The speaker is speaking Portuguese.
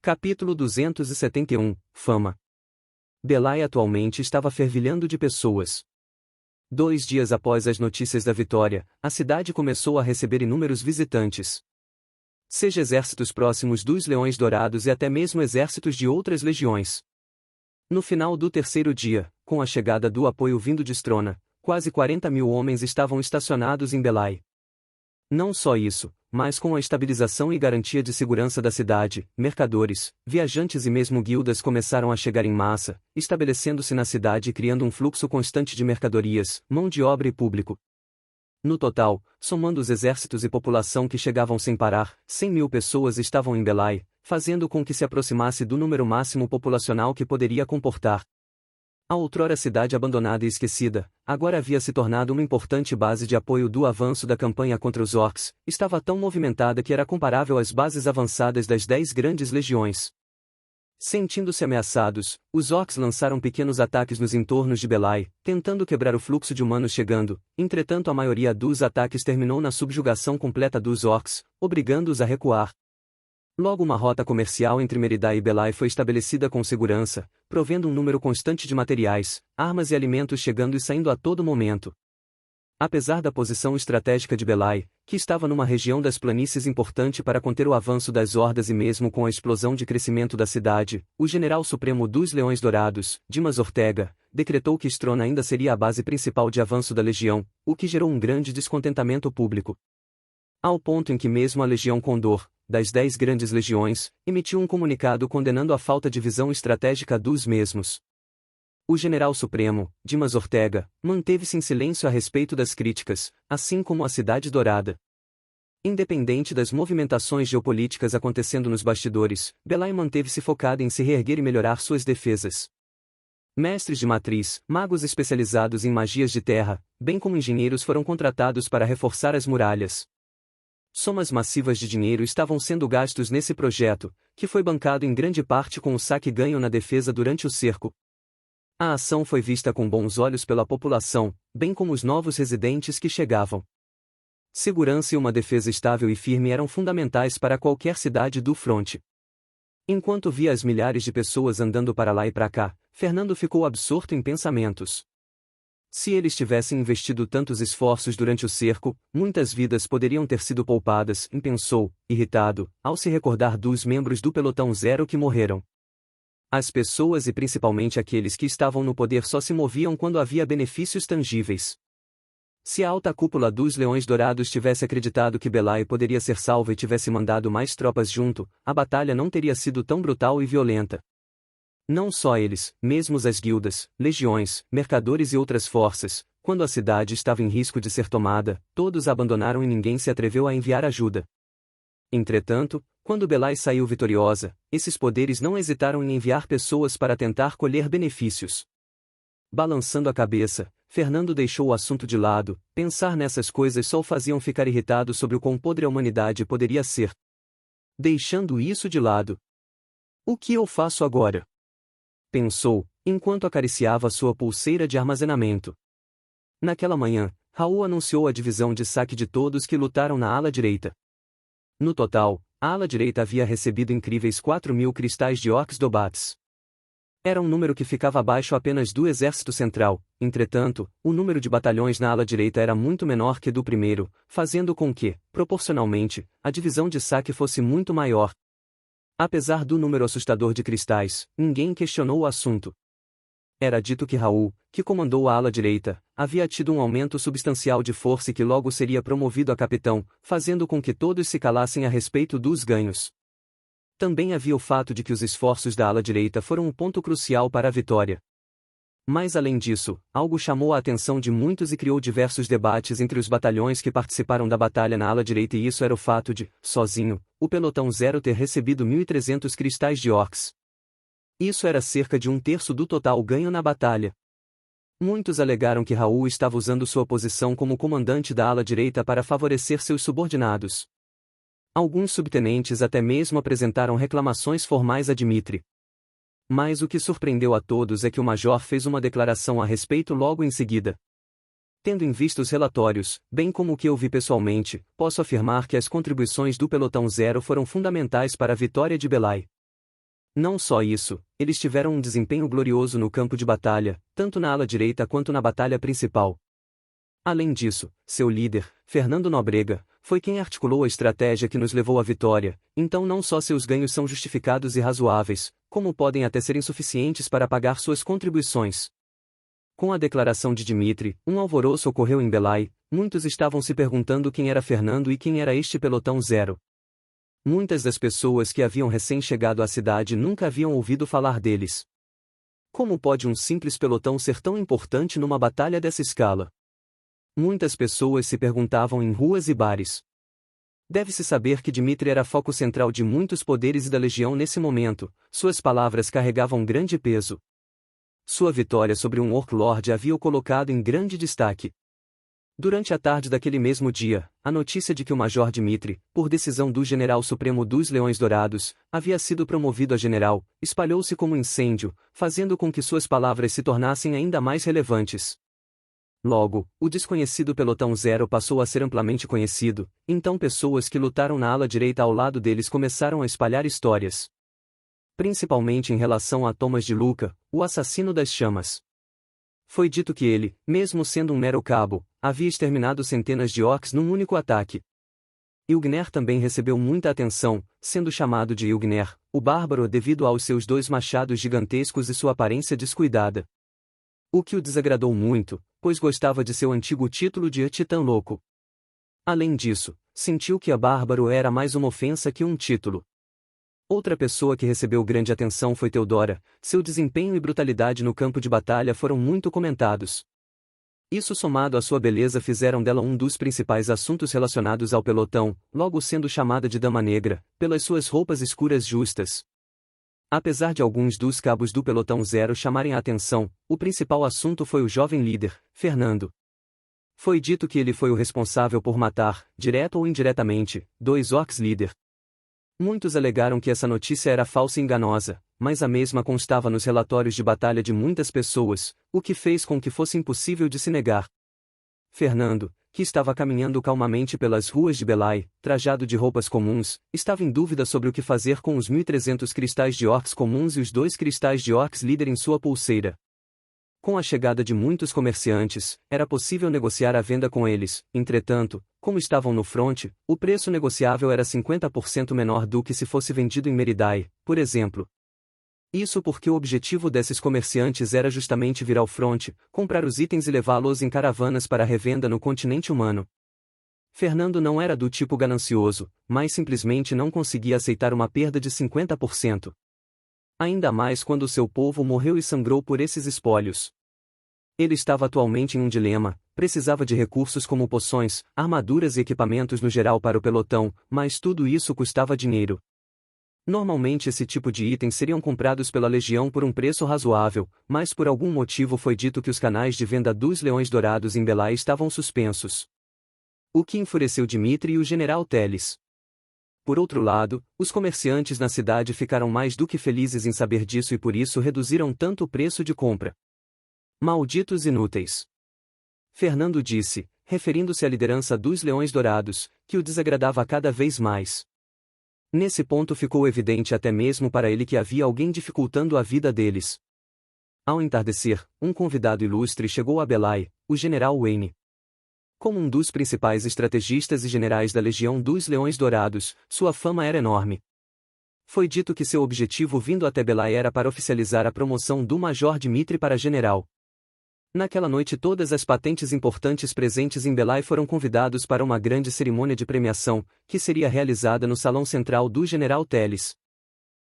Capítulo 271 Fama. Belai atualmente estava fervilhando de pessoas. 2 dias após as notícias da vitória, a cidade começou a receber inúmeros visitantes. Seja exércitos próximos dos Leões Dourados e até mesmo exércitos de outras legiões. No final do 3º dia, com a chegada do apoio vindo de Strona, quase 40.000 homens estavam estacionados em Belai. Não só isso, mas com a estabilização e garantia de segurança da cidade, mercadores, viajantes e mesmo guildas começaram a chegar em massa, estabelecendo-se na cidade e criando um fluxo constante de mercadorias, mão de obra e público. No total, somando os exércitos e população que chegavam sem parar, 100.000 pessoas estavam em Belai, fazendo com que se aproximasse do número máximo populacional que poderia comportar. A outrora cidade abandonada e esquecida, agora havia se tornado uma importante base de apoio do avanço da campanha contra os orcs, estava tão movimentada que era comparável às bases avançadas das 10 grandes legiões. Sentindo-se ameaçados, os orcs lançaram pequenos ataques nos entornos de Belai, tentando quebrar o fluxo de humanos chegando, entretanto a maioria dos ataques terminou na subjugação completa dos orcs, obrigando-os a recuar. Logo uma rota comercial entre Meridai e Belai foi estabelecida com segurança, provendo um número constante de materiais, armas e alimentos chegando e saindo a todo momento. Apesar da posição estratégica de Belai, que estava numa região das planícies importante para conter o avanço das hordas e mesmo com a explosão de crescimento da cidade, o general supremo dos Leões Dourados, Dimas Ortega, decretou que Strona ainda seria a base principal de avanço da legião, o que gerou um grande descontentamento público. Ao ponto em que mesmo a Legião Condor, das 10 grandes legiões, emitiu um comunicado condenando a falta de visão estratégica dos mesmos. O general supremo, Dimas Ortega, manteve-se em silêncio a respeito das críticas, assim como a Cidade Dourada. Independente das movimentações geopolíticas acontecendo nos bastidores, Belai manteve-se focada em se reerguer e melhorar suas defesas. Mestres de matriz, magos especializados em magias de terra, bem como engenheiros foram contratados para reforçar as muralhas. Somas massivas de dinheiro estavam sendo gastos nesse projeto, que foi bancado em grande parte com o saque ganho na defesa durante o cerco. A ação foi vista com bons olhos pela população, bem como os novos residentes que chegavam. Segurança e uma defesa estável e firme eram fundamentais para qualquer cidade do fronte. Enquanto via as milhares de pessoas andando para lá e para cá, Fernando ficou absorto em pensamentos. Se eles tivessem investido tantos esforços durante o cerco, muitas vidas poderiam ter sido poupadas, pensou, irritado, ao se recordar dos membros do Pelotão Zero que morreram. As pessoas e principalmente aqueles que estavam no poder só se moviam quando havia benefícios tangíveis. Se a alta cúpula dos Leões Dourados tivesse acreditado que Belai poderia ser salva e tivesse mandado mais tropas junto, a batalha não teria sido tão brutal e violenta. Não só eles, mesmo as guildas, legiões, mercadores e outras forças, quando a cidade estava em risco de ser tomada, todos a abandonaram e ninguém se atreveu a enviar ajuda. Entretanto, quando Belai saiu vitoriosa, esses poderes não hesitaram em enviar pessoas para tentar colher benefícios. Balançando a cabeça, Fernando deixou o assunto de lado, pensar nessas coisas só o faziam ficar irritado sobre o quão podre a humanidade poderia ser. Deixando isso de lado. O que eu faço agora? Pensou, enquanto acariciava sua pulseira de armazenamento. Naquela manhã, Raul anunciou a divisão de saque de todos que lutaram na ala direita. No total, a ala direita havia recebido incríveis 4.000 cristais de orcs dobates. Era um número que ficava abaixo apenas do exército central, entretanto, o número de batalhões na ala direita era muito menor que do primeiro, fazendo com que, proporcionalmente, a divisão de saque fosse muito maior. Apesar do número assustador de cristais, ninguém questionou o assunto. Era dito que Raul, que comandou a ala direita, havia tido um aumento substancial de força e que logo seria promovido a capitão, fazendo com que todos se calassem a respeito dos ganhos. Também havia o fato de que os esforços da ala direita foram um ponto crucial para a vitória. Mas além disso, algo chamou a atenção de muitos e criou diversos debates entre os batalhões que participaram da batalha na ala direita e isso era o fato de, sozinho, o Pelotão Zero ter recebido 1.300 cristais de orcs. Isso era cerca de 1/3 do total ganho na batalha. Muitos alegaram que Raul estava usando sua posição como comandante da ala direita para favorecer seus subordinados. Alguns subtenentes até mesmo apresentaram reclamações formais a Dmitri. Mas o que surpreendeu a todos é que o major fez uma declaração a respeito logo em seguida. Tendo em vista os relatórios, bem como o que eu vi pessoalmente, posso afirmar que as contribuições do Pelotão Zero foram fundamentais para a vitória de Belai. Não só isso, eles tiveram um desempenho glorioso no campo de batalha, tanto na ala direita quanto na batalha principal. Além disso, seu líder, Fernando Nóbrega, foi quem articulou a estratégia que nos levou à vitória, então não só seus ganhos são justificados e razoáveis, como podem até ser insuficientes para pagar suas contribuições. Com a declaração de Dmitri, um alvoroço ocorreu em Belai, muitos estavam se perguntando quem era Fernando e quem era este pelotão zero. Muitas das pessoas que haviam recém-chegado à cidade nunca haviam ouvido falar deles. Como pode um simples pelotão ser tão importante numa batalha dessa escala? Muitas pessoas se perguntavam em ruas e bares. Deve-se saber que Dmitri era foco central de muitos poderes e da legião nesse momento, suas palavras carregavam grande peso. Sua vitória sobre um Orc Lord havia o colocado em grande destaque. Durante a tarde daquele mesmo dia, a notícia de que o Major Dmitri, por decisão do General Supremo dos Leões Dourados, havia sido promovido a general, espalhou-se como um incêndio, fazendo com que suas palavras se tornassem ainda mais relevantes. Logo, o desconhecido pelotão zero passou a ser amplamente conhecido, então pessoas que lutaram na ala direita ao lado deles começaram a espalhar histórias. Principalmente em relação a Thomas de Luca, o assassino das chamas. Foi dito que ele, mesmo sendo um mero cabo, havia exterminado centenas de orcs num único ataque. Ilgnir também recebeu muita atenção, sendo chamado de Ilgnir, o bárbaro devido aos seus 2 machados gigantescos e sua aparência descuidada. O que o desagradou muito, pois gostava de seu antigo título de Titã Louco. Além disso, sentiu que a bárbaro era mais uma ofensa que um título. Outra pessoa que recebeu grande atenção foi Teodora, seu desempenho e brutalidade no campo de batalha foram muito comentados. Isso somado à sua beleza fizeram dela um dos principais assuntos relacionados ao pelotão, logo sendo chamada de Dama Negra, pelas suas roupas escuras justas. Apesar de alguns dos cabos do pelotão zero chamarem a atenção, o principal assunto foi o jovem líder, Fernando. Foi dito que ele foi o responsável por matar, direto ou indiretamente, 2 orcs líder. Muitos alegaram que essa notícia era falsa e enganosa, mas a mesma constava nos relatórios de batalha de muitas pessoas, o que fez com que fosse impossível de se negar. Fernando, que estava caminhando calmamente pelas ruas de Belai, trajado de roupas comuns, estava em dúvida sobre o que fazer com os 1.300 cristais de orcs comuns e os 2 cristais de orcs líder em sua pulseira. Com a chegada de muitos comerciantes, era possível negociar a venda com eles, entretanto, como estavam no fronte, o preço negociável era 50% menor do que se fosse vendido em Meridae, por exemplo. Isso porque o objetivo desses comerciantes era justamente vir ao fronte, comprar os itens e levá-los em caravanas para revenda no continente humano. Fernando não era do tipo ganancioso, mas simplesmente não conseguia aceitar uma perda de 50%. Ainda mais quando seu povo morreu e sangrou por esses espólios. Ele estava atualmente em um dilema, precisava de recursos como poções, armaduras e equipamentos no geral para o pelotão, mas tudo isso custava dinheiro. Normalmente esse tipo de itens seriam comprados pela Legião por um preço razoável, mas por algum motivo foi dito que os canais de venda dos Leões Dourados em Belai estavam suspensos. O que enfureceu Dmitri e o general Teles. Por outro lado, os comerciantes na cidade ficaram mais do que felizes em saber disso e por isso reduziram tanto o preço de compra. Malditos inúteis! Fernando disse, referindo-se à liderança dos Leões Dourados, que o desagradava cada vez mais. Nesse ponto ficou evidente até mesmo para ele que havia alguém dificultando a vida deles. Ao entardecer, um convidado ilustre chegou a Belai, o general Wayne. Como um dos principais estrategistas e generais da Legião dos Leões Dourados, sua fama era enorme. Foi dito que seu objetivo vindo até Belai era para oficializar a promoção do Major Dmitri para general. Naquela noite todas as patentes importantes presentes em Belai foram convidados para uma grande cerimônia de premiação, que seria realizada no salão central do general Teles.